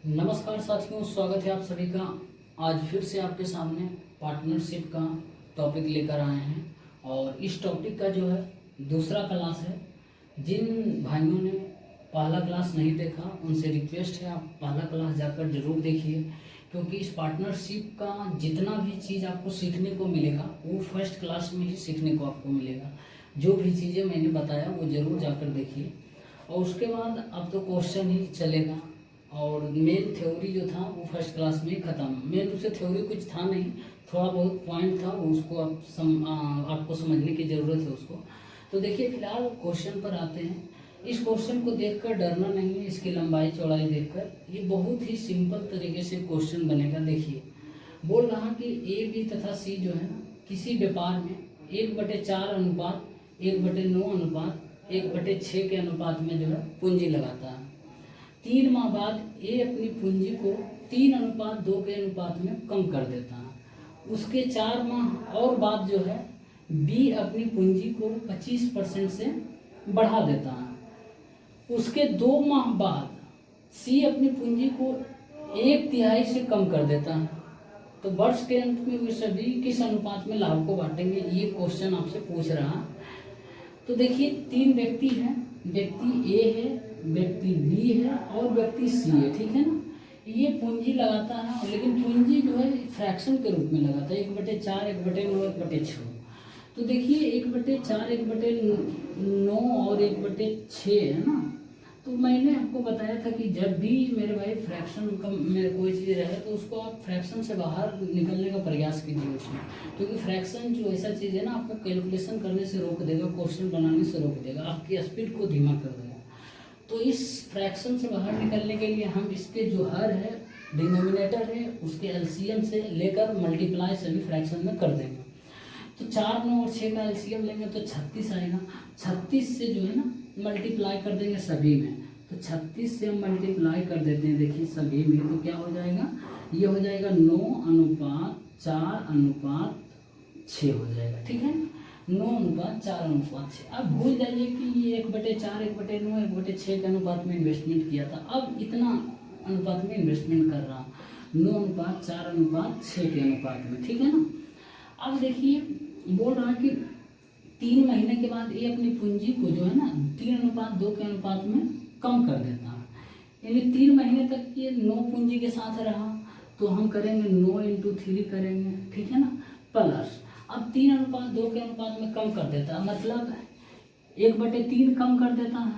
नमस्कार साथियों, स्वागत है आप सभी का। आज फिर से आपके सामने पार्टनरशिप का टॉपिक लेकर आए हैं और इस टॉपिक का जो है दूसरा क्लास है। जिन भाइयों ने पहला क्लास नहीं देखा उनसे रिक्वेस्ट है आप पहला क्लास जाकर जरूर देखिए, क्योंकि इस पार्टनरशिप का जितना भी चीज़ आपको सीखने को मिलेगा वो फर्स्ट क्लास में ही सीखने को आपको मिलेगा। जो भी चीज़ें मैंने बताया वो ज़रूर जाकर देखिए और उसके बाद अब तो क्वेश्चन ही चलेगा। और मेन थ्योरी जो था वो फर्स्ट क्लास में ही ख़त्म। मेन रूप से थ्योरी कुछ था नहीं, थोड़ा बहुत पॉइंट था, उसको आपको समझने की ज़रूरत है उसको। तो देखिए फिलहाल क्वेश्चन पर आते हैं। इस क्वेश्चन को देखकर डरना नहीं है, इसकी लंबाई चौड़ाई देखकर ये बहुत ही सिंपल तरीके से क्वेश्चन बनेगा। देखिए बोल रहा कि ए बी तथा सी जो है ना किसी व्यापार में 1/4 अनुपात 1/9 अनुपात 1/6 के अनुपात में जो है पूंजी लगाता है। 3 माह बाद ए अपनी पूंजी को 3:2 के अनुपात में कम कर देता है। उसके 4 माह और बाद जो है बी अपनी पूंजी को 25% से बढ़ा देता है। उसके 2 माह बाद सी अपनी पूंजी को 1/3 से कम कर देता है। तो वर्ष के अंत में वे सभी किस अनुपात में लाभ को बांटेंगे, ये क्वेश्चन आपसे पूछ रहा है। तो देखिए 3 व्यक्ति हैं, व्यक्ति ए है, व्यक्ति बी है और व्यक्ति सी है, ठीक है ना। ये पूंजी लगाता है, लेकिन पूंजी जो है फ्रैक्शन के रूप में लगाता है 1/4 1/9 1/6। तो देखिए 1/4 1/9 और 1/6 है ना। तो मैंने आपको बताया था कि जब भी मेरे भाई फ्रैक्शन का मेरे कोई चीज़ रहे तो उसको आप फ्रैक्शन से बाहर निकलने का प्रयास कीजिए उसमें, क्योंकि फ्रैक्शन जो ऐसा चीज़ है ना आपको कैलकुलेशन करने से रोक देगा, क्वेश्चन बनाने से रोक देगा, आपकी स्पीड को धीमा कर देगा। तो इस फ्रैक्शन से बाहर निकलने के लिए हम इसके जो हर है डिनोमिनेटर है उसके एलसीएम से लेकर मल्टीप्लाई सभी फ्रैक्शन में कर देंगे। तो 4 9 और 6 का एलसीएम लेंगे तो 36 आएगा। 36 से जो है ना मल्टीप्लाई कर देंगे सभी में, तो 36 से हम मल्टीप्लाई कर देते हैं देखिए सभी में, तो क्या हो जाएगा, ये हो जाएगा 9:4:6 हो जाएगा, ठीक है ना। 9:4:6। अब भूल जाइए कि ये 1/4 1/9 1/6 के अनुपात में इन्वेस्टमेंट किया था, अब इतना अनुपात में इन्वेस्टमेंट कर रहा 9:4:6 के अनुपात में, ठीक है ना। अब देखिए बोल रहा कि 3 महीने के बाद ये अपनी पूंजी को जो है ना 3:2 के अनुपात में कम कर देता है। यानी 3 महीने तक ये 9 पूंजी के साथ रहा, तो हम करेंगे 9 × 3 करेंगे, ठीक है ना, प्लस अब 3:2 के अनुपात में कम कर देता है, मतलब 1/3 कम कर देता है।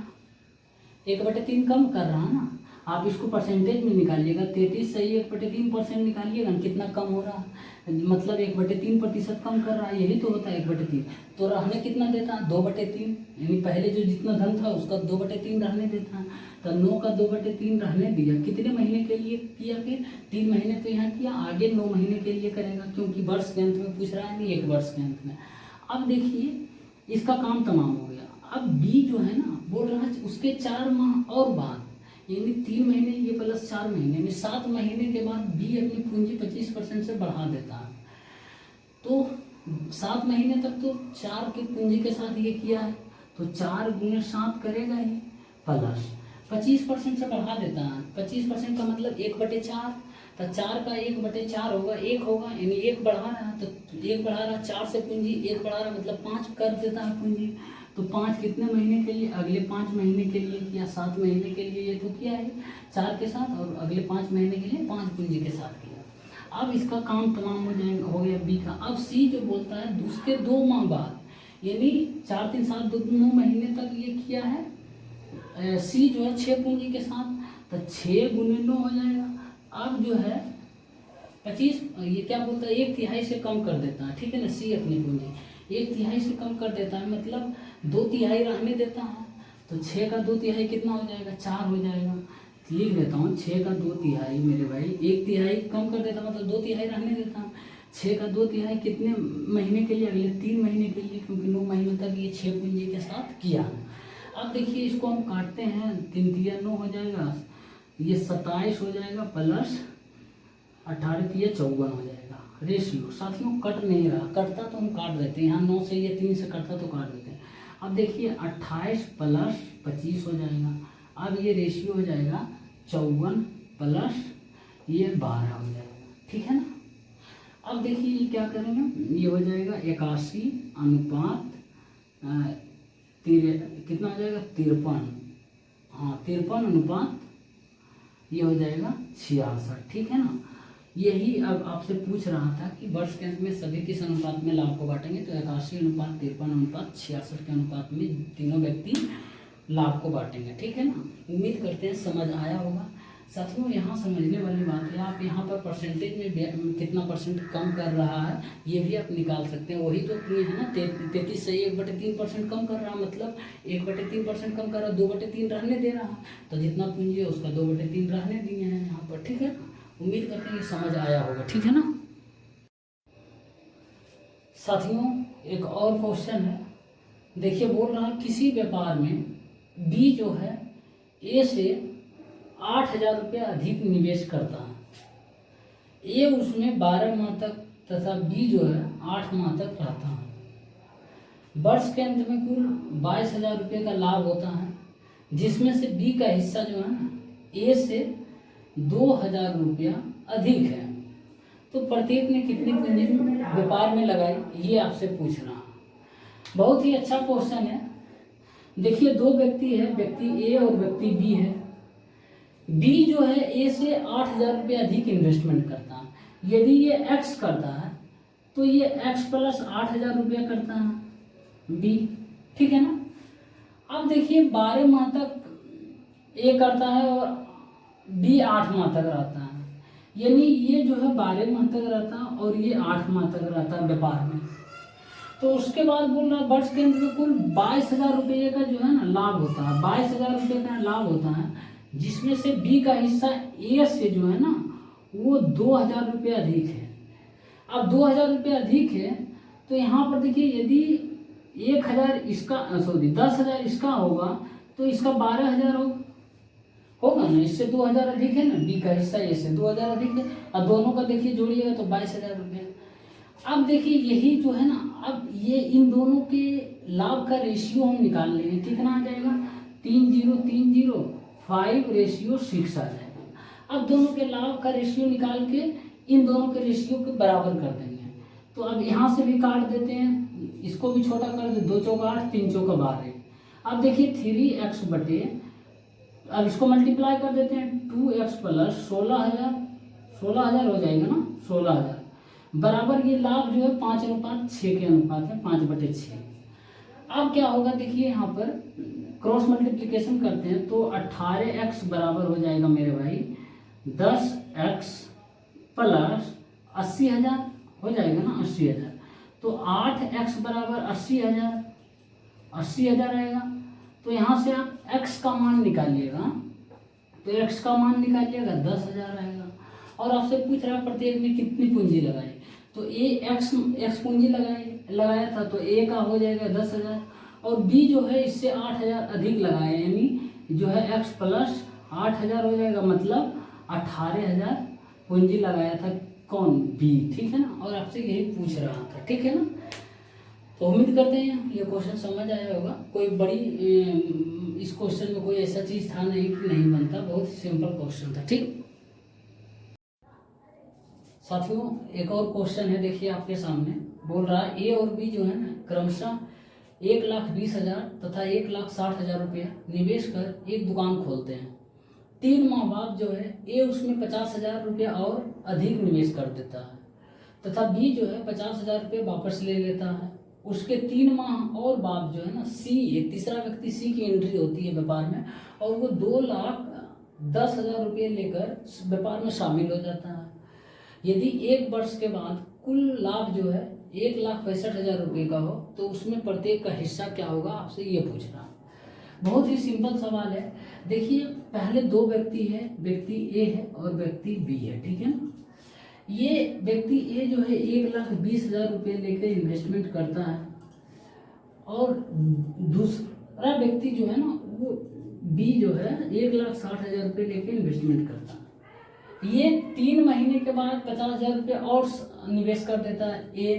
1/3 कम कर रहा है ना, आप इसको परसेंटेज में निकालिएगा, 33 से 1/3% निकालिएगा कितना कम हो रहा है, मतलब 1/3% कम कर रहा है, यही तो होता है 1/3। तो रहने कितना देता है, 2/3, यानी पहले जो जितना धन था उसका 2/3 रहने देता है। तो 9 का 2/3 रहने दिया, कितने महीने के लिए किया, फिर 3 महीने तो यहाँ किया, आगे 9 महीने के लिए करेगा, क्योंकि वर्ष के अंत में पूछ रहा है, नहीं 1 वर्ष के अंत में। अब देखिए इसका काम तमाम हो गया। अब बी जो है ना बोल रहा है उसके 4 माह और बाद, यानी 3 महीने ये प्लस 4 महीने यानी 7 महीने के बाद बी अपनी पूंजी 25% से बढ़ा देता है। तो 7 महीने तक तो 4 की पूंजी के साथ ये किया है, तो 4 × 7 करेगा ही, प्लस 25% से बढ़ा देता है। 25% का मतलब 1/4, तो 4 का 1/4 होगा, 1 होगा, यानी 1 बढ़ा रहा है, तो 1 बढ़ा रहा 4 से पूंजी 1 बढ़ा रहा मतलब 5 कर देता है पूंजी। तो 5 कितने महीने के लिए, अगले 5 महीने के लिए किया, 7 महीने के लिए ये तो किया है 4 के साथ, और अगले 5 महीने के लिए 5 पूंजी के साथ किया। अब इसका काम तमाम हो जाएगा, हो गया बी का। अब सी जो बोलता है उसके 2 माह बाद, यानी 4 3 7 2 9 महीने तक ये किया है सी जो है 6 पूंजी के साथ, तो 6 × 9 हो जाएगा। अब जो है 25 ये क्या बोलता है 1/3 से कम कर देता है, ठीक है ना, सी अपनी पूंजी 1/3 से कम कर देता है, मतलब 2/3 रहने देता है। तो 6 का 2/3 कितना हो जाएगा, 4 हो जाएगा। लिख देता हूँ 6 का 2/3 मेरे भाई, 1/3 कम कर देता मतलब 2/3 रहने देता हूँ। 6 का 2/3 कितने महीने के लिए, अगले 3 महीने के लिए, क्योंकि 9 महीने तक ये 6 पूंजी के साथ किया है। अब देखिए इसको हम काटते हैं, 3 × 9 हो जाएगा, ये 27 हो जाएगा, प्लस 18 × 54 हो जाएगा। रेशियो साथियों कट नहीं रहा, कटता तो हम काट देते हैं, यहाँ 9 से ये 3 से कटता तो काट देते हैं। अब देखिए 28 + 25 हो जाएगा। अब ये रेशियो हो जाएगा 54 प्लस ये 12 हो जाएगा, ठीक है ना। अब देखिए ये क्या करेंगे, ये हो जाएगा 81 अनुपात कितना हो जाएगा 53, हाँ 53 अनुपात ये हो जाएगा 66, ठीक है ना। यही अब आपसे पूछ रहा था कि वर्ष के अंत में सभी किस अनुपात में लाभ को बांटेंगे, तो 81 अनुपात 53 अनुपात 66 के अनुपात में तीनों व्यक्ति लाभ को बांटेंगे, ठीक है ना। उम्मीद करते हैं समझ आया होगा। साथियों यहाँ समझने वाली बात है, आप यहाँ पर परसेंटेज में कितना परसेंट कम कर रहा है ये भी आप निकाल सकते हैं। वही तो किए है ना, 33 से 1/3% कम कर रहा, मतलब 1/3% कम कर रहा, 2/3 रहने दे रहा, तो जितना पूंजी है उसका 2/3 रहने दिए हैं यहाँ पर, ठीक है ना। उम्मीद करते हैं कि समझ आया होगा, ठीक है ना। साथियों एक और क्वेश्चन है, देखिए बोल रहा है किसी व्यापार में बी जो है ए से 8,000 रुपया अधिक निवेश करता है, ए उसमें 12 माह तक तथा बी जो है 8 माह तक रहता है। वर्ष के अंत में कुल 22,000 रुपये का लाभ होता है, जिसमें से बी का हिस्सा जो है ना ए से 2,000 रुपया अधिक है, तो प्रत्येक ने कितनी पूंजी व्यापार में लगाई ये आपसे पूछ रहा है। बहुत ही अच्छा क्वेश्चन है। देखिए दो व्यक्ति है, व्यक्ति ए और व्यक्ति बी है। बी जो है ए से 8,000 रुपये अधिक इन्वेस्टमेंट करता है, यदि ये एक्स करता है तो ये एक्स प्लस 8,000 रुपया करता है बी, ठीक है ना। अब देखिए 12 माह तक ए करता है और बी 8 माह तक रहता है, यानी ये जो है 12 माह तक रहता है और ये 8 माह तक रहता है व्यापार में। तो उसके बाद बोल रहा है वर्ष के अंत में कुल 22,000 रुपये का जो है ना लाभ होता है, 22,000 रुपये का लाभ होता है, जिसमें से बी का हिस्सा ए से जो है ना वो 2,000 रुपये अधिक है। अब 2,000 रुपये अधिक है तो यहाँ पर देखिए यदि 1,000 इसका 10,000 इसका होगा तो इसका 12,000 होगा ना, इससे 2,000 अधिक है ना, बी का हिस्सा ए से 2,000 अधिक है, और दोनों का देखिए जोड़िएगा तो 22,000 रुपये। अब देखिए यही जो है ना, अब ये इन दोनों के लाभ का रेशियो हम निकाल लेंगे, कितना आ जाएगा 3,030 5:6 आ जाएगा। अब दोनों के लाभ का रेशियो निकाल के इन दोनों के रेशियो के बराबर कर देंगे। तो अब यहाँ से भी काट देते हैं, इसको भी छोटा कर दे, 2 चौका 8 3 चौका 12। अब देखिए 3x बटे, अब इसको मल्टीप्लाई कर देते हैं, 2x प्लस 16,000 हो जाएगा ना, 16,000 बराबर ये लाभ जो है 5:6 के अनुपात है, 5/6। अब क्या होगा देखिए यहाँ पर क्रॉस मल्टीप्लिकेशन करते हैं तो 18x बराबर हो जाएगा मेरे भाई 10x प्लस 80,000 हो जाएगा ना, 80,000। तो 8x बराबर 80,000 आएगा। तो यहाँ से आप x का मान निकालिएगा, तो x का मान निकालिएगा 10,000 आएगा। और आपसे पूछ रहा है प्रत्येक में कितनी पूंजी लगाई, तो x पूंजी लगाया था तो a का हो जाएगा 10,000, और b जो है इससे 8,000 अधिक लगाए, यानी जो है x प्लस 8,000 हो जाएगा, मतलब 18,000 पूंजी लगाया था कौन, b, ठीक है ना। और आपसे यही पूछ रहा था, ठीक है ना। तो उम्मीद करते हैं ये क्वेश्चन समझ आया होगा। कोई बड़ी इस क्वेश्चन में कोई ऐसा चीज था नहीं कि नहीं बनता, बहुत सिंपल क्वेश्चन था, ठीक। साथियों एक और क्वेश्चन है, देखिए आपके सामने बोल रहा है ए और बी जो है ना क्रमशः 1,20,000 तथा 1,60,000 रुपया निवेश कर एक दुकान खोलते हैं। 3 माह बाद जो है ए उसमें 50,000 रुपया और अधिक निवेश कर देता है तथा बी जो है 50,000 रुपये वापस ले लेता है। उसके 3 माह और बाद जो है ना सी, एक तीसरा व्यक्ति सी की एंट्री होती है व्यापार में, और वो 2,10,000 रुपये लेकर व्यापार में शामिल हो जाता है। यदि 1 वर्ष के बाद कुल लाभ जो है 1,65,000 रुपये का हो तो उसमें प्रत्येक का हिस्सा क्या होगा, आपसे ये पूछ रहा है। बहुत ही सिंपल सवाल है। देखिए पहले 2 व्यक्ति है, व्यक्ति ए है और व्यक्ति बी है, ठीक है ना। ये व्यक्ति ए जो है 1,20,000 रुपये लेकर इन्वेस्टमेंट करता है, और दूसरा व्यक्ति जो है ना वो बी जो है 1,60,000 रुपये लेकर इन्वेस्टमेंट करता है। ये 3 महीने के बाद 50,000 रुपये और निवेश कर देता है ए,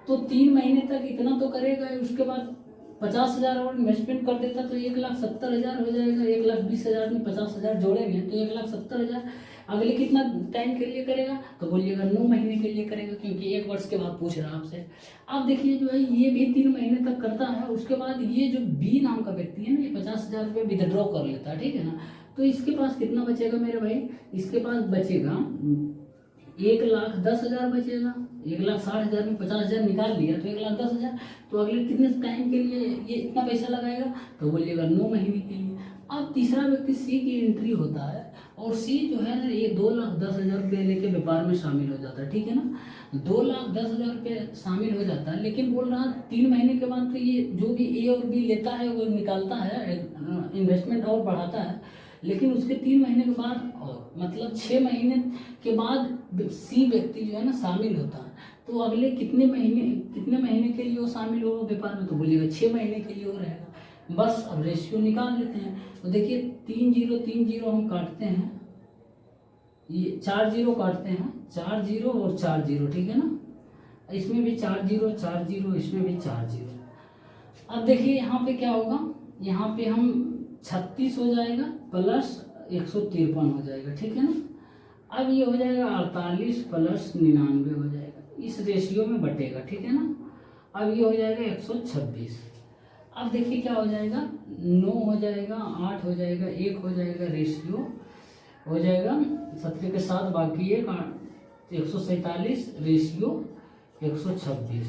तो 3 महीने तक इतना तो करेगा, उसके बाद 50,000 और इन्वेस्टमेंट कर देता तो 1,70,000 हो जाएगा। 1,20,000 में 50,000 जोड़ेंगे तो 1,70,000। अगले कितना टाइम के लिए करेगा, तो बोलिएगा 9 महीने के लिए करेगा, क्योंकि 1 वर्ष के बाद पूछ रहा है आपसे। आप देखिए जो है ये भी 3 महीने तक करता है। उसके बाद ये जो बी नाम का व्यक्ति है ना, ये 50,000 रुपये विदड्रॉ कर लेता है, ठीक है ना। तो इसके पास कितना बचेगा मेरे भाई, इसके पास बचेगा 1,10,000 बचेगा। 1,60,000 में 50,000 निकाल लिया तो 1,10,000। तो अगले कितने टाइम के लिए ये इतना पैसा लगाएगा, तो बोलिएगा 9 महीने के लिए। अब तीसरा व्यक्ति सी की एंट्री होता है, और सी जो है ना ये 2,10,000 रुपये लेके व्यापार में शामिल हो जाता है, ठीक है ना। 2,10,000 रुपये शामिल हो जाता है, लेकिन बोल रहा 3 महीने के बाद तो ये जो भी ए और बी लेता है वो निकालता है, इन्वेस्टमेंट और बढ़ाता है। लेकिन उसके 3 महीने के बाद और मतलब 6 महीने के बाद सी व्यक्ति जो है ना शामिल होता है। तो अगले कितने महीने के लिए वो शामिल होगा व्यापार में, तो बोलिएगा 6 महीने के लिए हो रहेगा। बस अब रेशियो निकाल लेते हैं। तो देखिए 3 0 3 0 हम काटते हैं, ये 4 0 काटते हैं, 4 0 और 4 0, ठीक है ना। इसमें भी 4 0 4 0, इसमें भी 4 0। अब देखिए यहाँ पे क्या होगा, यहाँ पे हम 36 हो जाएगा प्लस 153 हो जाएगा, ठीक है ना। अब ये हो जाएगा 48 प्लस 99 हो जाएगा, इस रेशियो में बटेगा, ठीक है ना। अब ये हो जाएगा 126। अब देखिए क्या हो जाएगा, 9 हो जाएगा, 8 हो जाएगा, 1 हो जाएगा, रेशियो हो जाएगा 17 के साथ बाकी 147, रेशियो 126।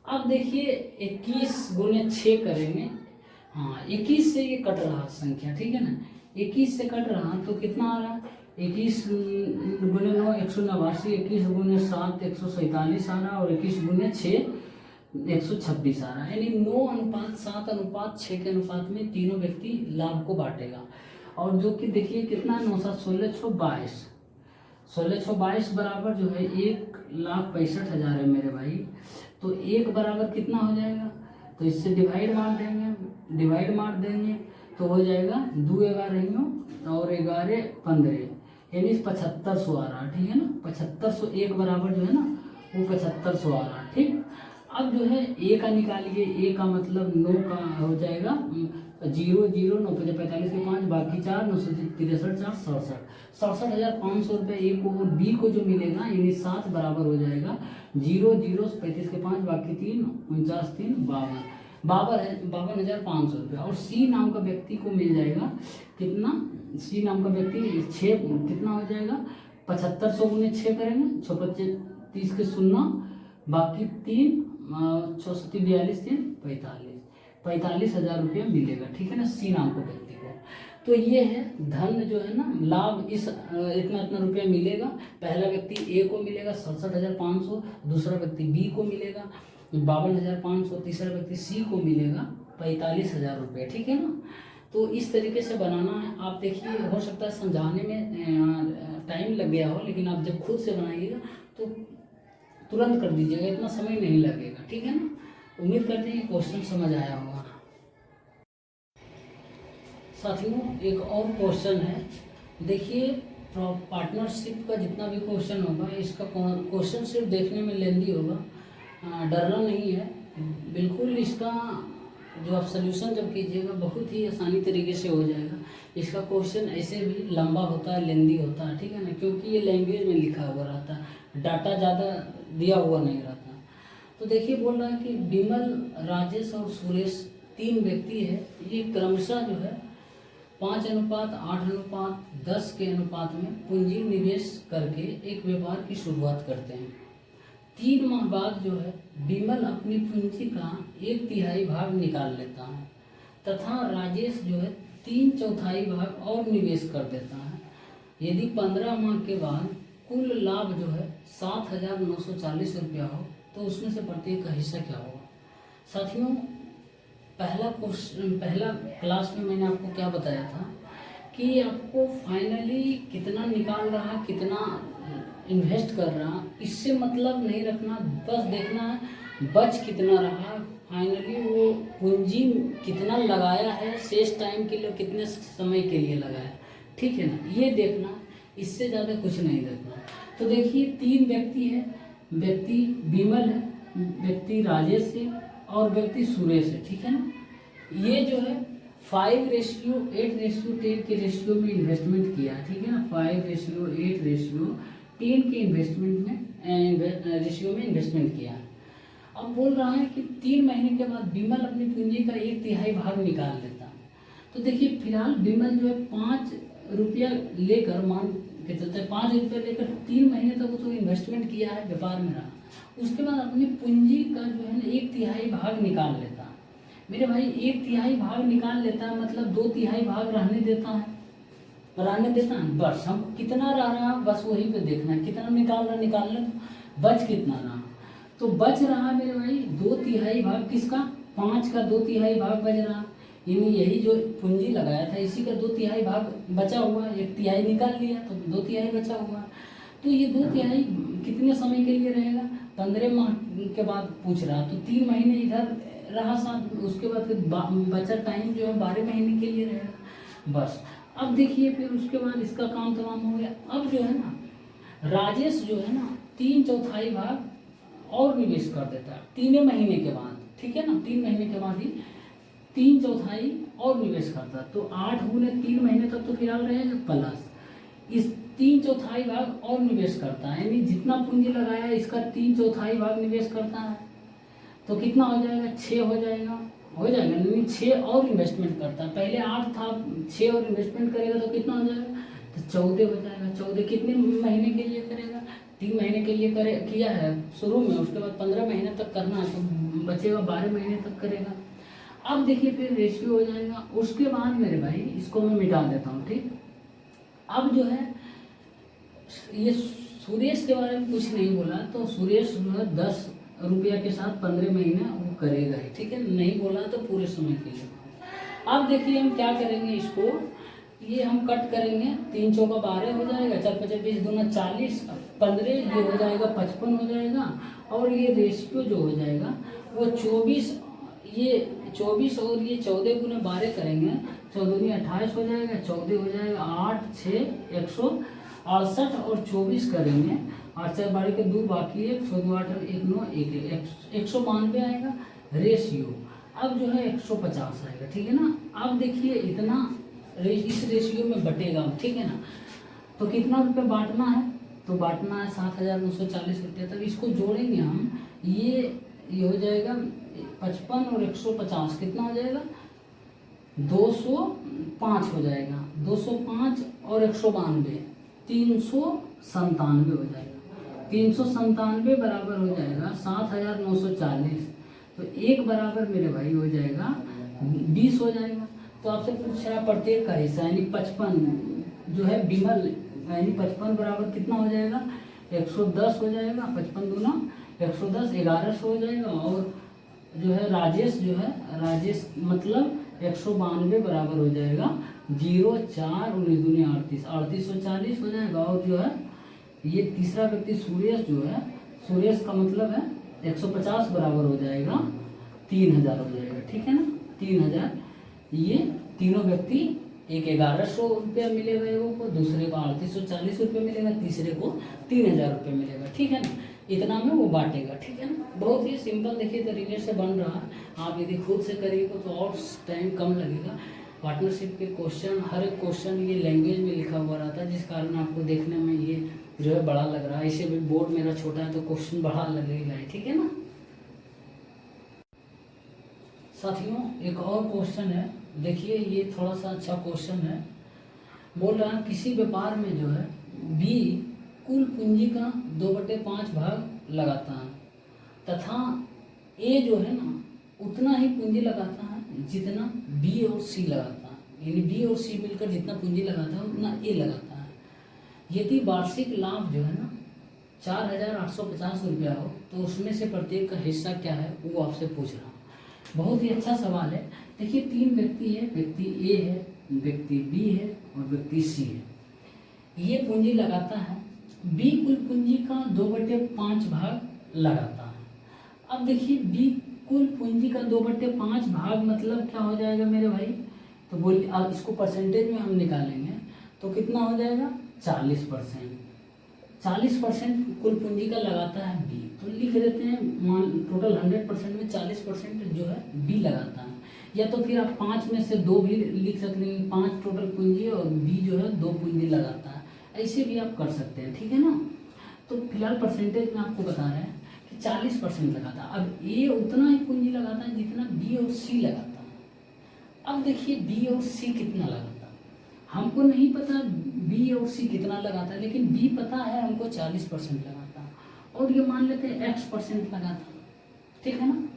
अब देखिए 21 गुने 6 करेंगे, हाँ 21 से ये कट रहा संख्या, ठीक है ना। 21 से कट रहा तो कितना आ रहा है, 21 गुने 9 189, 21 गुने 7 147 आ रहा, और 21 गुने 6 126 आ रहा है। यानी 9:7:6 के अनुपात में तीनों व्यक्ति लाभ को बांटेगा। और जो कि देखिए कितना 9 7 1622 बराबर जो है 1,65,000 है मेरे भाई। तो 1 बराबर कितना हो जाएगा, तो इससे डिवाइड मार देंगे तो हो जाएगा 2 11 और 11 15, यानी 7500 आ रहा, ठीक है ना। 7500 1 बराबर जो है ना वो 7500 आ रहा, ठीक। अब जो है ए का निकालिए, ए का मतलब 9 का हो जाएगा 0 0 9 45 के 5 बाकी 4 9 63 4 67 67,500 रुपये ए को, और बी को जो मिलेगा यानी 7 बराबर हो जाएगा 0 0 35 के 5 बाकी 3 49 3 52,500 रुपये। और सी नाम का व्यक्ति को मिल जाएगा कितना, सी नाम का व्यक्ति 6 कितना हो जाएगा 7500 गुने 6 करेंगे, 6 30 के 0 बाकी 3 64 42 3 45,000 रुपया मिलेगा, ठीक है ना, सी नाम के व्यक्ति को। तो ये है धन जो है ना लाभ, इस इतना रुपया मिलेगा। पहला व्यक्ति ए को मिलेगा 67,500, दूसरा व्यक्ति बी को मिलेगा 52,500, तीसरा व्यक्ति सी को मिलेगा 45,000 रुपये, ठीक है ना। तो इस तरीके से बनाना है। आप देखिए हो सकता है समझाने में टाइम लग गया हो, लेकिन आप जब खुद से बनाइएगा तो तुरंत कर दीजिएगा, इतना समय नहीं लगेगा, ठीक है ना। उम्मीद करते हैं क्वेश्चन समझ आया होगा। साथियों एक और क्वेश्चन है, देखिए पार्टनरशिप का जितना भी क्वेश्चन होगा इसका क्वेश्चन सिर्फ देखने में लेंदी होगा, डरना नहीं है बिल्कुल। इसका जो आप सोल्यूशन जब कीजिएगा बहुत ही आसानी तरीके से हो जाएगा। इसका क्वेश्चन ऐसे भी लंबा होता है, लेंदी होता है, ठीक है ना, क्योंकि ये लैंग्वेज में लिखा हुआ रहता है, डाटा ज़्यादा दिया हुआ नहीं रहता। तो देखिए बोल रहा है कि विमल, राजेश और सुरेश 3 व्यक्ति है, ये क्रमशः जो है 5:8:10 के अनुपात में पूंजी निवेश करके एक व्यापार की शुरुआत करते हैं। 3 माह बाद जो है विमल अपनी पूंजी का 1/3 भाग निकाल लेता है तथा राजेश जो है 3/4 भाग और निवेश कर देता है। यदि 15 माह के बाद कुल लाभ जो है 7,940 रुपया हो तो उसमें से प्रत्येक का हिस्सा क्या होगा। साथियों पहला क्लास में मैंने आपको क्या बताया था कि आपको फाइनली कितना निकाल रहा, कितना इन्वेस्ट कर रहा, इससे मतलब नहीं रखना, बस देखना है बच कितना रहा, फाइनली वो पूंजी कितना लगाया है, शेष टाइम के लिए कितने समय के लिए लगाया, ठीक है ना, ये देखना, इससे ज़्यादा कुछ नहीं देखना। तो देखिए 3 व्यक्ति है, व्यक्ति विमल है, व्यक्ति राजेश है और व्यक्ति सुरेश है, ठीक है ना। ये जो है 5:8:10 के रेशियो में इन्वेस्टमेंट किया, ठीक है ना। 5:8:10 के इन्वेस्टमेंट में रेशियो में इन्वेस्टमेंट किया। अब बोल रहा है कि 3 महीने के बाद विमल अपनी पूंजी का 1/3 भाग निकाल लेता है। तो देखिए फिलहाल विमल जो है 5 रुपया लेकर, मान के चलते 5 रुपया लेकर 3 महीने तक तो इन्वेस्टमेंट किया है, व्यापार में रहा। उसके बाद अपनी पूंजी का जो है ना 1/3 भाग निकाल लेता है। मेरे भाई 1/3 भाग निकाल लेता है मतलब 2/3 भाग रहने देता है, बस हम कितना रहा बस वही पे देखना है, कितना निकाल रहा, बच कितना रहा। तो बच रहा मेरे भाई 2/3 भाग, किसका? 5 का 2/3 भाग बच रहा, यानी यही जो पूंजी लगाया था इसी का 2/3 भाग बचा हुआ, 1/3 निकाल लिया तो 2/3 बचा हुआ। तो ये 2/3 कितने समय के लिए रहेगा? 15 माह के बाद पूछ रहा, तो 3 महीने इधर रहा साथ, उसके बाद फिर बचा टाइम जो है 12 महीने के लिए रहेगा बस। अब देखिए फिर उसके बाद इसका काम तमाम हो गया। अब जो है ना राजेश जो है ना 3/4 भाग और निवेश कर देता है 3 महीने के बाद, ठीक है ना। 3 महीने के बाद ही 3/4 और निवेश करता है, तो 8 गुने 3 महीने तक तो फिलहाल रहेगा, प्लस इस 3/4 भाग और निवेश करता है, यानी जितना पूंजी लगाया है इसका 3/4 भाग निवेश करता है। तो कितना हो जाएगा? 6 हो जाएगा, यानी 6 और इन्वेस्टमेंट करता है। पहले 8 था, 6 और इन्वेस्टमेंट करेगा तो कितना हो जाएगा? तो 14 हो जाएगा। 14 कितने महीने के लिए करेगा? 3 महीने के लिए किया है शुरू में, उसके बाद 15 महीने तक करना है, तो बचेगा 12 महीने तक करेगा। अब देखिए फिर रेशियो हो जाएगा। उसके बाद मेरे भाई इसको मैं मिटा देता हूँ, ठीक। अब जो है ये सुरेश के बारे में कुछ नहीं बोला, तो सुरेश जो है 10 रुपया के साथ 15 महीने वो करेगा ही, ठीक है। नहीं बोला तो पूरे समय के लिए। अब देखिए हम क्या करेंगे, इसको ये हम कट करेंगे, 3 चौका 12 हो जाएगा, 4 5 20 दूना 40, 15 ये हो जाएगा 55 हो जाएगा, और ये रेशियो जो हो जाएगा वो 24, ये 24 और ये 14 गुना 12 करेंगे, 14 28 हो जाएगा, 14 हो जाएगा, 8 6 168 और 24 करेंगे, 8 4 12 के 2 बाकी है, 14 8 1 9 192 आएगा रेशियो। अब जो है 150 आएगा, ठीक है ना। अब देखिए इतना इस रेशियो में बटेगा, ठीक है ना। तो कितना रुपये बांटना है? तो बांटना है 7,940 रुपये। तब इसको जोड़ेंगे हम, ये हो जाएगा 55 और 150 कितना हो जाएगा? 205 हो जाएगा, 205 और 192 397 हो जाएगा। 397 बराबर हो जाएगा 7,940, तो एक बराबर मेरे भाई हो जाएगा 20 हो जाएगा। तो आपसे पूछ रहा प्रत्येक का हिस्सा, यानी 55 जो है विमल, यानी 55 बराबर कितना हो जाएगा? 110 हो जाएगा, 55 दूना 110, 1100 हो जाएगा। और जो है राजेश मतलब 192 बराबर हो जाएगा 0 4 19 दूनी 38, 3840 हो जाएगा। और जो है ये तीसरा व्यक्ति सुरेश जो है, सुरेश का मतलब है 150 बराबर हो जाएगा 3000 हो जाएगा, ठीक है ना। 3000, ये तीनों व्यक्ति, एक 1100 रुपया मिलेगा एगो को, दूसरे को 3840 रुपये मिलेगा, तीसरे को 3000 रुपये मिलेगा, ठीक है ना। इतना में वो बांटेगा, ठीक है ना। बहुत ही सिंपल देखिए तरीके से बन रहा है। आप यदि खुद से करिएगा तो और टाइम कम लगेगा। पार्टनरशिप के क्वेश्चन, हर एक क्वेश्चन ये लैंग्वेज में लिखा हुआ रहता है, जिस कारण आपको देखने में ये जो है बड़ा लग रहा है। इसे भी बोर्ड मेरा छोटा है तो क्वेश्चन बड़ा लगेगा, ठीक है ना। साथियों एक और क्वेश्चन है, देखिए ये थोड़ा सा अच्छा क्वेश्चन है। बोल रहा है किसी व्यापार में जो है बी कुल पूंजी का 2/5 भाग लगाता है तथा ए जो है ना उतना ही पूंजी लगाता है जितना बी और सी लगाता है, यानी बी और सी मिलकर जितना पूंजी लगाता है उतना ए लगाता है। यदि वार्षिक लाभ जो है ना 4,850 रुपया हो तो उसमें से प्रत्येक का हिस्सा क्या है वो आपसे पूछ रहा हूँ। बहुत ही अच्छा सवाल है। देखिए 3 व्यक्ति है, व्यक्ति ए है, व्यक्ति बी है और व्यक्ति सी है। ये पूंजी लगाता है, बी कुल पूंजी का 2/5 भाग लगाता है। अब देखिए बी कुल पूंजी का 2/5 भाग मतलब क्या हो जाएगा मेरे भाई? तो बोलिए, अब इसको परसेंटेज में हम निकालेंगे तो कितना हो जाएगा? 40%। 40% कुल पूंजी का लगाता है बी, तो लिख देते हैं मान टोटल 100% में 40% जो है बी लगाता है। या तो फिर आप 5 में से 2 भी लिख सकते हैं, 5 टोटल पूंजी और बी जो है 2 पूंजी लगाता है, ऐसे भी आप कर सकते हैं, ठीक है ना। तो फिलहाल परसेंटेज में आपको बता रहे हैं कि 40% लगाता है। अब ए उतना ही पूंजी लगाता है जितना बी और सी लगाता है। अब देखिए बी और सी कितना लगाता है, हमको नहीं पता बी और सी कितना लगाता है, लेकिन बी पता है हमको 40% लगाता है, और ये मान लेते हैं x% लगाता है, ठीक है ना।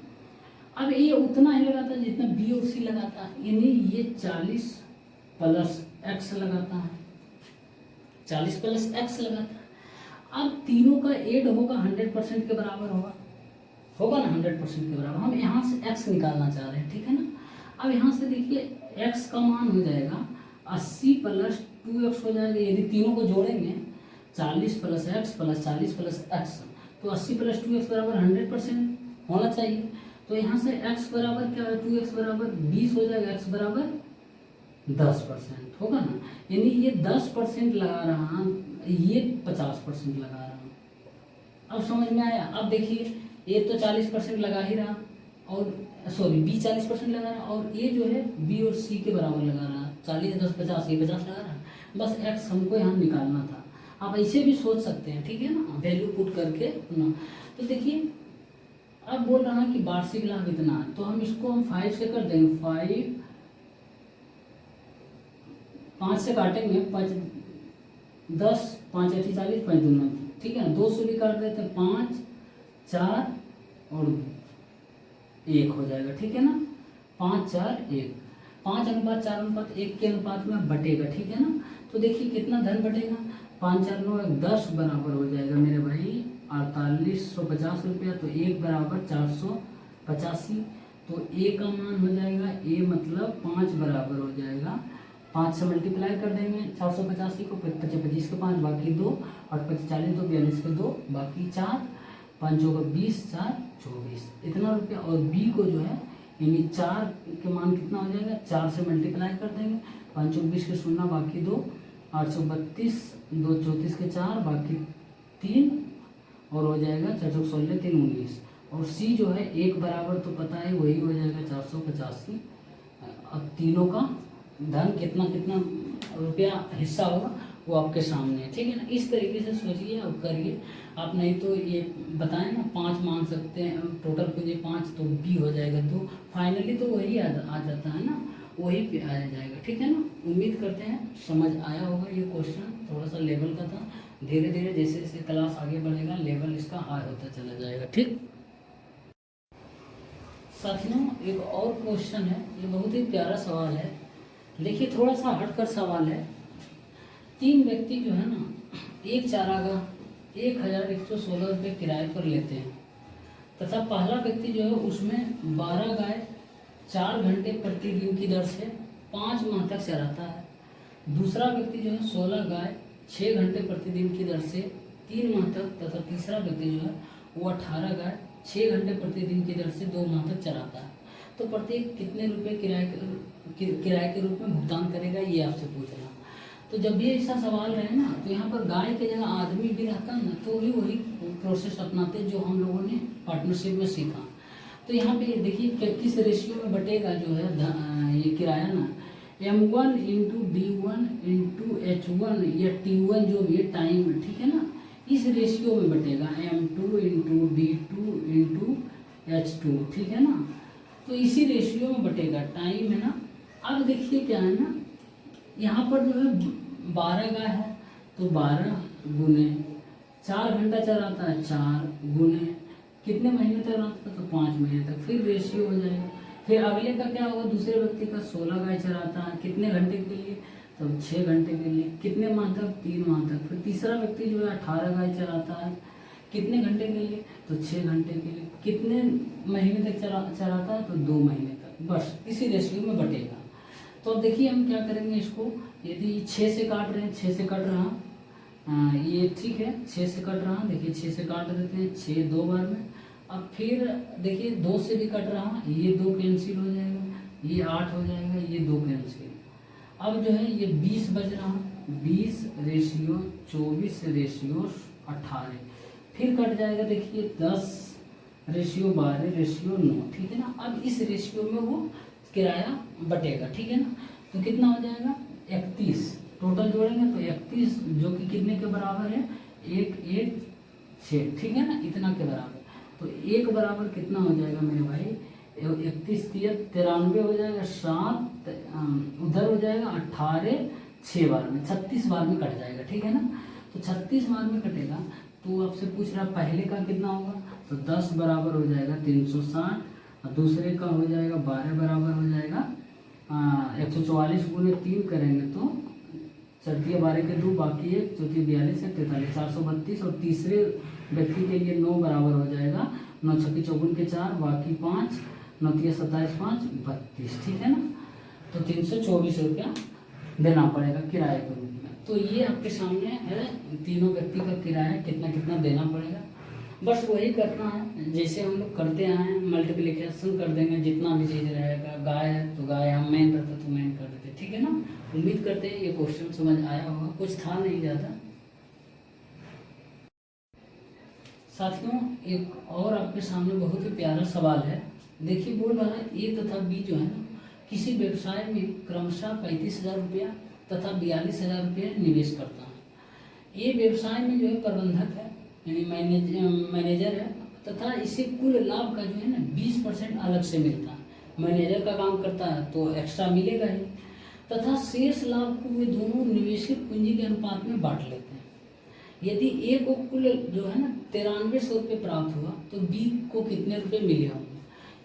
अब ये उतना ही लगाता है जितना बी और सी लगाता है, यानी ये 40 प्लस x लगाता है, 40 प्लस x लगाता है। अब तीनों का एड होगा 100% के बराबर होगा ना, 100% के बराबर। हम यहाँ से x निकालना चाह रहे हैं, ठीक है ना। अब यहाँ से देखिए x का मान हो जाएगा 80 प्लस 2x हो जाएगा, यदि तीनों को जोड़ेंगे 40 plus x plus 40 plus x, तो 80 प्लस 2x बराबर 100% होना चाहिए। तो यहाँ से x बराबर क्या है, 2x बराबर 20 हो जाएगा, x बराबर 10% होगा ना। यानी ये 10% लगा रहा, ये 50% लगा रहा। अब समझ में आया। अब देखिए ये तो 40% लगा ही रहा, और सॉरी बी 40% लगा रहा, और ये जो है बी और सी के बराबर लगा रहा, 40 10 50, ये 50 लगा रहा। बस x हमको यहाँ निकालना था। आप ऐसे भी सोच सकते हैं, ठीक है ना, वैल्यू पुट करके अपना। तो देखिए अब बोल रहा है कि वार्षिक लाभ इतना, तो हम इसको 5 से कर देंगे, 5 से काटेंगे, 10 5 8 40 5 दूना, ठीक है ना, 2 से भी काट देते हैं, 5 4 और 1 हो जाएगा, ठीक है ना, 5 4 1, 5:4:1 के अनुपात में बटेगा, ठीक है ना। तो देखिए कितना धन बटेगा, 5 4 9 1 10 बराबर हो जाएगा मेरे भाई 4850 रुपया। तो 1 बराबर 485, तो ए का मान हो जाएगा, ए मतलब 5 बराबर हो जाएगा, 5 से मल्टीप्लाई कर देंगे 485 को, 25 के 5 बाकी 2, और 25 40 2 42 के 2 बाकी 4, 5 होगा 20 4 24 इतना रुपया। और बी को जो है यानी 4 के मान कितना हो जाएगा, 4 से मल्टीप्लाई कर देंगे, 5 20 के 0 बाकी 2, 832 2 34 के 4 बाकी 3, और हो जाएगा 4 16 3 19। और सी जो है 1 बराबर तो पता है वही हो जाएगा 485। अब तीनों का धन कितना कितना रुपया हिस्सा होगा वो आपके सामने है, ठीक है ना। इस तरीके से सोचिए और करिए आप, नहीं तो ये बताएं ना 5 मान सकते हैं, टोटल पूंजी 5 तो बी हो जाएगा 2, फाइनली तो वही आ जाता है ना, वही पे आ जाएगा, ठीक है ना। उम्मीद करते हैं समझ आया होगा। ये क्वेश्चन थोड़ा सा लेवल का था, धीरे धीरे जैसे जैसे क्लास आगे बढ़ेगा लेवल इसका हाई होता चला जाएगा, ठीक। साथियों एक और क्वेश्चन है, ये बहुत ही प्यारा सवाल है। देखिए थोड़ा सा हटकर सवाल है। 3 व्यक्ति जो है ना एक चारागाह 1116 रुपये किराए पर लेते हैं, तथा पहला व्यक्ति जो है उसमें 12 गाय 4 घंटे प्रतिदिन की दर से 5 माह तक चराता है। दूसरा व्यक्ति जो है 16 गाय 6 घंटे प्रतिदिन की दर से 3 माह तक, तथा तीसरा व्यक्ति जो है वो 18 गाय 6 घंटे प्रतिदिन की दर से 2 माह तक चराता है। तो प्रत्येक कितने रुपए किराए के रूप में भुगतान करेगा, ये आपसे पूछ रहा। तो जब भी ऐसा सवाल रहे ना, तो यहाँ पर गाय के जगह आदमी भी रहता ना, तो भी वही प्रोसेस अपनाते जो हम लोगों ने पार्टनरशिप में सीखा। तो यहाँ पे देखिए किस रेशियो में बटेगा जो है ये किराया ना, M1 into D1 into H1 या T1 जो भी टाइम, ठीक है ना, इस रेशियो में बटेगा, M2 into D2 into H2, ठीक है ना। तो इसी रेशियो में बटेगा, टाइम है ना। अब देखिए क्या है ना, यहाँ पर जो है 12 गाय है तो 12 गुने 4 घंटा चलाता है, 4 गुने कितने महीने तक चलाता है, तो 5 महीने तक, फिर रेशियो हो जाएगा। फिर अगले का क्या होगा, दूसरे व्यक्ति का 16 गाय चलाता है, कितने घंटे के लिए, तो 6 घंटे के लिए, कितने माह तक, 3 माह तक। फिर तीसरा व्यक्ति जो है 18 गाय चलाता है, कितने घंटे के लिए, तो 6 घंटे के लिए, कितने महीने तक चलाता है, तो 2 महीने तक। बस इसी रेशियो में बटेगा। तो अब देखिए हम क्या करेंगे इसको, यदि 6 से काट रहे हैं, 6 से कट रहा, ये ठीक है 6 से कट रहा, देखिए 6 से काट देते हैं, 6 2 बार में। अब फिर देखिए 2 से भी कट रहा, ये 2 कैंसिल हो जाएगा, ये 8 हो जाएगा, ये 2 कैंसिल। अब जो है ये 20 बच रहा, 20 रेशियो 24 रेशियो 18, फिर कट जाएगा देखिए 10:12:9, ठीक है ना। अब इस रेशियो में वो किराया बटेगा, ठीक है ना। तो कितना हो जाएगा 31, टोटल जोड़ेंगे तो 31 जो कि कितने के बराबर है 116, ठीक है ना, इतना के बराबर। तो 1 बराबर कितना हो जाएगा मेरे भाई 31 93 हो जाएगा, 7 उधर हो जाएगा 18 6 बार में 36 बार में कट जाएगा, ठीक है ना। तो 36 बार में कटेगा तो आपसे पूछ रहा पहले का कितना होगा, तो 10 बराबर हो जाएगा 360, और दूसरे का हो जाएगा 12 बराबर हो जाएगा 144 गुने 3 करेंगे तो चौथी 12 के 2 बाकी 1 चौथी 42 है 43 432, और तीसरे व्यक्ति के लिए 9 बराबर हो जाएगा 9 छक्की 54 के 4 बाकी 5 9 27 5 32, ठीक है ना। तो 324 रुपया देना पड़ेगा किराए के रूप में। तो ये आपके सामने है तीनों व्यक्ति का किराया कितना कितना देना पड़ेगा। बस वही करना है जैसे हम लोग करते आए हैं, मल्टीप्लिकेशन कर देंगे जितना भी चीज़ रहेगा। गाय है तो गाय, हम मेन रहता तो मेन कर देते, ठीक है ना। उम्मीद करते हैं ये क्वेश्चन समझ आया होगा, कुछ था नहीं ज़्यादा। साथियों एक और आपके सामने बहुत ही प्यारा सवाल है, देखिए बोल रहा है ए तथा बी जो है ना किसी व्यवसाय में क्रमशः 35,000 रुपया तथा 42,000 रुपया निवेश करता है। ये व्यवसाय में जो है प्रबंधक है यानी मैनेजर है तथा इसे कुल लाभ का जो है ना 20% अलग से मिलता है। मैनेजर का काम करता है तो एक्स्ट्रा मिलेगा ही, तथा शेष लाभ को वे दोनों निवेशित पूंजी के अनुपात में बांट लेते हैं। यदि ए को कुल जो है ना 9300 रुपये प्राप्त हुआ तो बी को कितने रुपए मिले होंगे।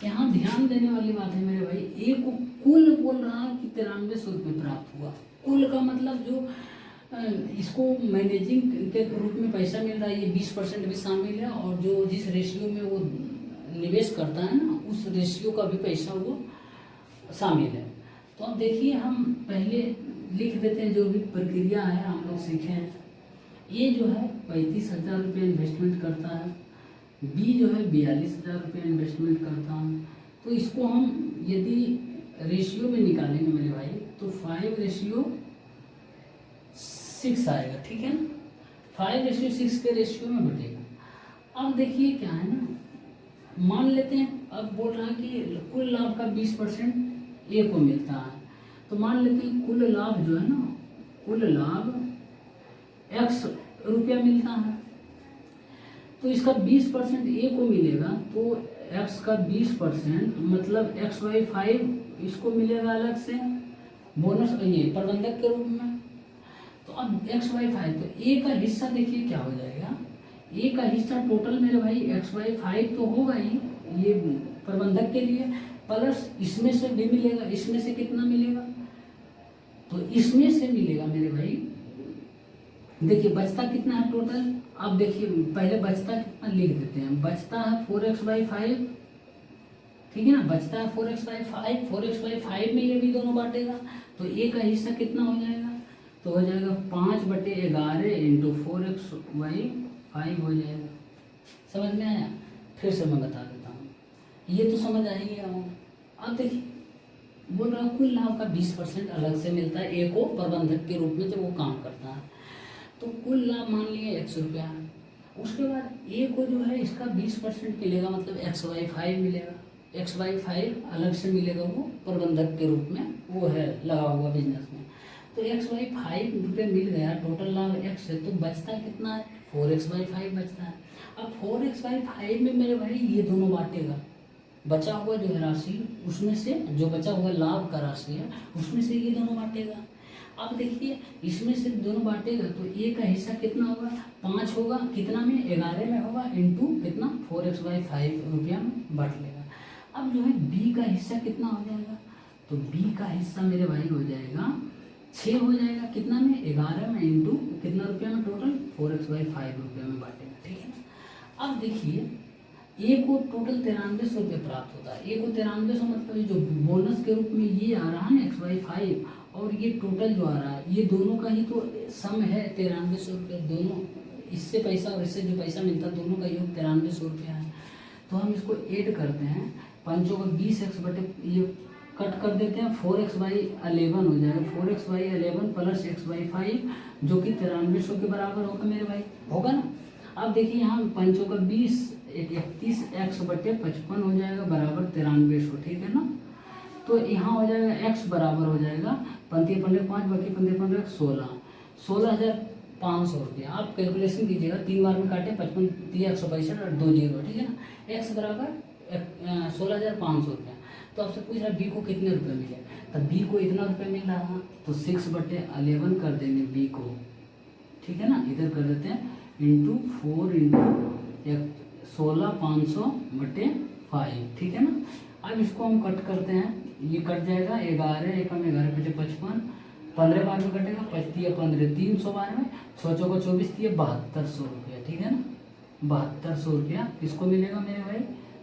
यहाँ ध्यान देने वाली बात है मेरे भाई, ए को कुल बोल रहा है कि 9300 रुपये प्राप्त हुआ। कुल का मतलब जो इसको मैनेजिंग के रूप में पैसा मिल रहा है ये 20% भी शामिल है, और जो जिस रेशियो में वो निवेश करता है ना उस रेशियो का भी पैसा वो शामिल है। तो अब देखिए हम पहले लिख देते हैं जो भी प्रक्रिया है हम लोग सीखे हैं। ये जो है 35,000 रुपये इन्वेस्टमेंट करता है, बी जो है 42,000 रुपये इन्वेस्टमेंट करता है। तो इसको हम यदि रेशियो में निकालेंगे मेरे भाई तो 5:6 आएगा, ठीक है ना। 5:6 के रेशियो में बटेगा। अब देखिए क्या है ना, मान लेते हैं अब बोल रहा है कि कुल लाभ का 20% ए को मिलता है, तो मान लेते हैं कुल लाभ जो है ना कुल लाभ x रुपया मिलता है, तो इसका 20% ए को मिलेगा तो x का 20% मतलब x/5 इसको मिलेगा अलग से बोनस ये प्रबंधक के रूप में। तो अब x/5 तो ए का हिस्सा देखिए क्या हो जाएगा, ए का हिस्सा टोटल मेरे भाई x/5 तो होगा ही ये प्रबंधक के लिए, प्लस इसमें से भी मिलेगा, इसमें से कितना मिलेगा तो इसमें से मिलेगा मेरे भाई। देखिए बचता कितना है टोटल, अब देखिए पहले बचता कितना लिख देते हैं, बचता है 4x/5, ठीक है ना, बचता है 4x/5, 4x/5 में ये भी दोनों बांटेगा तो ए का हिस्सा कितना हो जाएगा, तो हो जाएगा 5/11 इंटू 4x/5 हो जाएगा। समझ में आया, फिर से मैं बता देता हूँ, ये तो समझ आ ही गया होगा। अब देखिए बोल रहा हूँ कुल लाभ का 20% अलग से मिलता है ए को प्रबंधक के रूप में जब वो काम करता है, तो कुल लाभ मान लिया 100 रुपया है। उसके बाद ए को जो है इसका 20% मिलेगा मतलब x/5 मिलेगा, x/5 अलग से मिलेगा वो प्रबंधक के रूप में वो है लगा हुआ बिजनेस में। तो x/5 रुपये मिल गया, टोटल लाभ x है, तो बचता कितना है 4x/5 बचता है। अब 4x/5 में मेरे भाई ये दोनों बांटेगा, बचा हुआ जो है राशि उसमें से जो बचा हुआ लाभ का राशि है उसमें से ये दोनों बांटेगा। अब देखिए इसमें से दोनों बांटेगा तो ए का हिस्सा कितना होगा 5 होगा, कितना में 11 में होगा इंटू कितना 4x/5 रुपया में बांट लेगा। अब जो है बी का हिस्सा कितना हो जाएगा, तो बी का हिस्सा मेरे भाई हो जाएगा 6 हो जाएगा, कितना में 11 में इंटू कितना रुपया में टोटल 4x/5 रुपया में बांटेगा, ठीक है ना। अब देखिए ए को टोटल 9300 रुपये प्राप्त होता है, ए को 9300 मतलब ये जो बोनस के रूप में ये आ रहा है ना x/5 और ये टोटल जो आ रहा है ये दोनों का ही तो सम है 9300 रुपये, दोनों इससे पैसा और इससे जो पैसा मिलता है दोनों का योग 9300 रुपया है। तो हम इसको ऐड करते हैं, 5 का 20x बटे ये कट कर देते हैं 4x/11 हो जाएगा, 4x/11 प्लस x/5 जो कि 9300 के बराबर होगा मेरे भाई, होगा ना। अब देखिए यहाँ 5 का 20, 31 x बटे 55 हो जाएगा बराबर 9300, ठीक है ना। तो यहाँ हो जाएगा x बराबर हो जाएगा 5 बाकी 15 16,500 रुपया। आप कैलकुलेशन कीजिएगा, 3 बार में काटे 55 3 162 और 2 जीरो, ठीक है ना। x बराबर 16,500 रुपया। तो आपसे पूछ रहा बी को कितने रुपए मिले, तब बी को इतना रुपये मिल रहा है तो 6/11 कर देंगे बी को, ठीक है ना। इधर कर देते हैं इंटू 4 इंटू 16,500/5, ठीक है ना। अब इसको हम कट करते हैं, ये कट जाएगा 11 एकम 11 5 55, 15 बार में कटेगा, 5 15 300 बार में, 6 चौको 24 7200 रुपया, ठीक है ना। 7200 रुपया किसको मिलेगा मेरे भाई,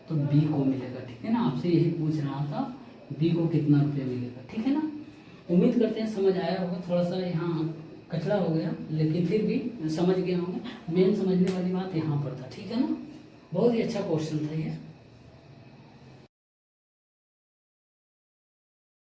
तो बी को मिलेगा, ठीक है ना। आपसे यही पूछ रहा था बी को कितना रुपया मिलेगा, ठीक है ना। उम्मीद करते हैं समझ आया होगा, थोड़ा सा यहाँ कचरा हो गया लेकिन फिर भी समझ गए होंगे। मेन समझने वाली बात यहाँ पर था, ठीक है ना। बहुत ही अच्छा क्वेश्चन था ये।